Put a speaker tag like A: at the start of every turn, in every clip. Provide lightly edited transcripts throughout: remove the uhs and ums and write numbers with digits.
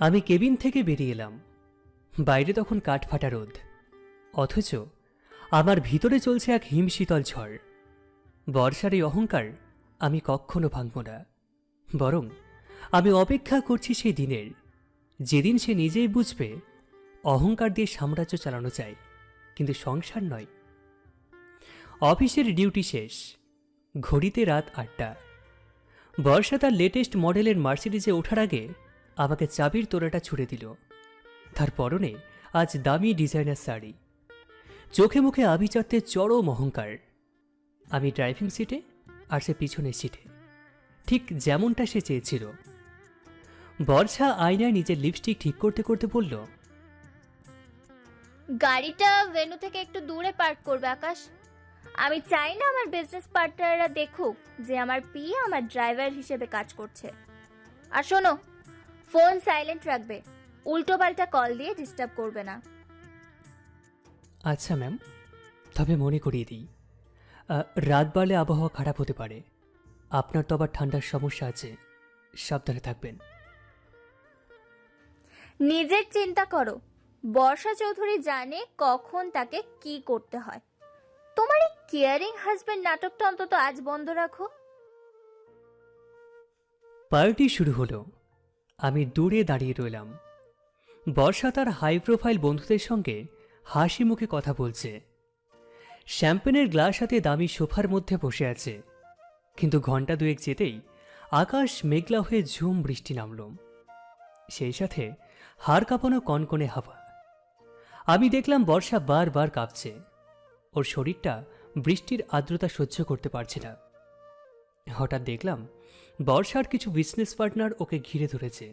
A: আমি কেবিন থেকে বেরিয়ে এলাম। বাইরে তখন কাঠফাটা রোদ, অথচ আমার ভিতরে চলছে এক হিমশীতল ঝড়। বর্ষার এই অহংকার আমি কখনো ভাঙব না, বরং আমি অপেক্ষা করছি সেই দিনের, যেদিন সে নিজেই বুঝবে অহংকার দিয়ে সাম্রাজ্য চালানো যায়, কিন্তু সংসার নয়। অফিসের ডিউটি শেষ, ঘড়িতে রাত ৮টা। বর্ষা তার লেটেস্ট মডেলের মার্সিডিজে ওঠার আগে আমাকে চাবির তোড়াটা ছুড়ে দিল। তার পরনে আজ দামি ডিজাইনার শাড়ি, চোখে মুখে আভিজাত্যে চরম অহংকার। আমি ড্রাইভিং সিটে আর সে পিছনের সিটে, ঠিক যেমনটা সে চেয়েছিল। বর্ষা আয়নায় নিজের লিপস্টিক ঠিক করতে করতে বলল,
B: গাড়িটা ভেন্যু থেকে একটু দূরে পার্ক করবে আকাশ। আমি চাই না আমার বিজনেস পার্টনাররা দেখুক যে আমার পিয়ে আমার ড্রাইভার হিসেবে কাজ করছে। আর শোনো, ফোন সাইলেন্ট রাখবে, উল্টো পাল্টা কল দিয়ে ডিস্টার্ব করবে না।
A: আচ্ছা ম্যাম, তবে মনে করিয়ে দিই, রাত বাড়লে আবহাওয়া খারাপ হতে পারে। আপনার তো আবার ঠান্ডার সমস্যা আছে, সাবধানে থাকবেন।
B: নিজের চিন্তা করো, বর্ষা চৌধুরী জানে কখন তাকে কি করতে হয়। তোমার এই কেয়ারিং হাজবেন্ড নাটকটা অন্তত আজ বন্ধ রাখো।
A: পার্টি শুরু হলো। আমি দূরে দাঁড়িয়ে রইলাম। বর্ষা তার হাই প্রোফাইল বন্ধুদের সঙ্গে হাসি মুখে কথা বলছে। শ্যাম্পেনের গ্লাস হাতে দামি সোফার মধ্যে বসে আছে। কিন্তু ঘন্টা দুয়েক যেতেই আকাশ মেঘলা হয়ে ঝুম বৃষ্টি নামল, সেই সাথে হাড় কাঁপানো কনকনে হাওয়া। আমি দেখলাম বর্ষা বারবার কাঁপছে, ওর শরীরটা বৃষ্টির আর্দ্রতা সহ্য করতে পারছে না। হঠাৎ দেখলাম বর্ষার কিছু বিজনেস পার্টনার ওকে ঘিরে ধরেছে।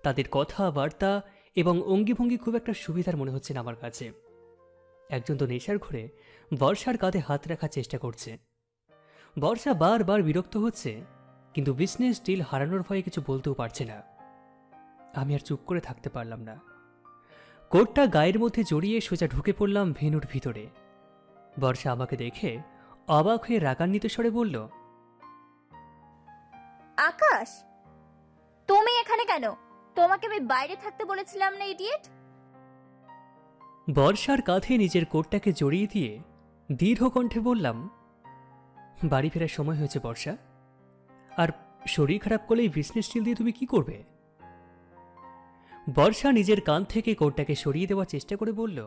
A: তাদের কথাবার্তা এবং অঙ্গিভঙ্গি খুব একটা সুবিধার মনে হচ্ছে না আমার কাছে। একজন তো নেশার ঘরে বর্ষার কাঁধে হাত রাখার চেষ্টা করছে। বর্ষা বারবার বিরক্ত হচ্ছে, কিন্তু বিজনেস ডিল হারানোর ভয়ে কিছু বলতেও পারছে না। আমি আর চুপ করে থাকতে পারলাম না। কোটটা গায়ের মধ্যে জড়িয়ে সোজা ঢুকে পড়লাম ভেন্যুর ভিতরে। বর্ষা আমাকে দেখে অবাক হয়ে রাগান্বিত স্বরে বলল,
B: আকাশ, তুমি এখানে কেন? তোমাকে আমি বাইরে থাকতে বলেছিলাম না, ইডিয়েট?
A: বর্ষার কাঁধে নিজের কোটটাকে জড়িয়ে দিয়ে দীর্ঘ কণ্ঠে বললাম, বাড়ি ফেরার সময় হয়েছে বর্ষা, আর শরীর খারাপ করলে এই বিজনেস ডিল দিয়ে তুমি কি করবে? বর্ষা নিজের কান থেকে কোটটাকে সরিয়ে দেওয়ার চেষ্টা করে বলল,